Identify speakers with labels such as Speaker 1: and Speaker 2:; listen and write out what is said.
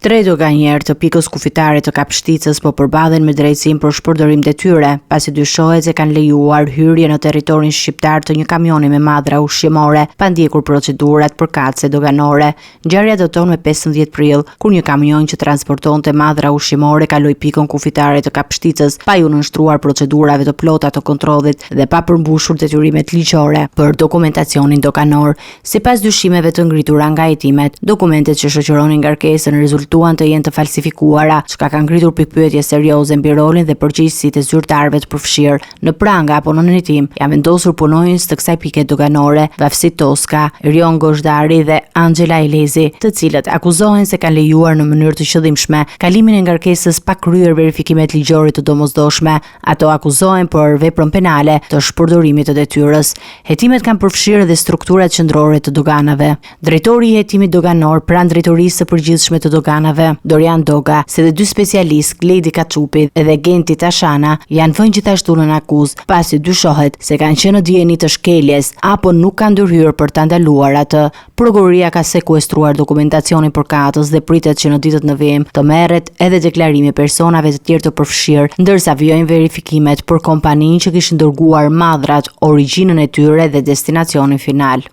Speaker 1: Tre doganjerë të pikës kufitare të Kapshticës po përballen me drejtësinë për shpërdorim detyre, pasi dyshohet se kanë lejuar hyrje në territorin shqiptar të një kamioni me madhra ushqimore, pa ndjekur procedurat përkatëse doganore. Ngjarja daton me 15 prill, kur një kamion që transportonte madhra ushqimore kaloi pikën kufitare të Kapshticës, pa u nënshtruar procedurave të plota të kontrollit dhe pa përmbushur detyrimet ligjore për dokumentacionin doganor. Sipas dyshimeve të ngritura nga hetimet, dokumentet që shoqëronin ngarkesën rezultuan të jenë të falsifikuara, çka ka ngritur pikpyetje serioze mbi rolin dhe përgjegjësitë e zyrtarëve të përfshirë. Në pranga apo në hetim janë vendosur punonjës të kësaj pike doganore, Vafsi Toska, Rion Goshdari dhe Angela Elezi, të cilët akuzohen se kanë lejuar në mënyrë të qëllimshme kalimin e ngarkesës pa kryer verifikimet ligjore të domosdoshme. Ato akuzohen për veprën penale të shpërdorimit të detyrës. Hetimet kanë përfshirë edhe strukturat qendrore të doganave. Drejtori i hetimit doganor pranë drejtorisë së përgjithshme të doganave, Dorian Doga, si dhe dy specialistë, Gledi Kaçupi dhe Genti Tashana, janë vënë gjithashtu në akuzë, pasi dyshohet se kanë qenë në dijeni të shkeljes apo nuk kanë ndërhyrë për ta ndaluar atë. Prokuroria ka sekuestruar dokumentacionin përkatës dhe pritet që në ditët në vijim të merret edhe deklarimi personave të tjerë të përfshirë, ndërsa vijojnë verifikimet për kompaninë që kishin dërguar madhrat, origjinën e tyre dhe destinacionin final.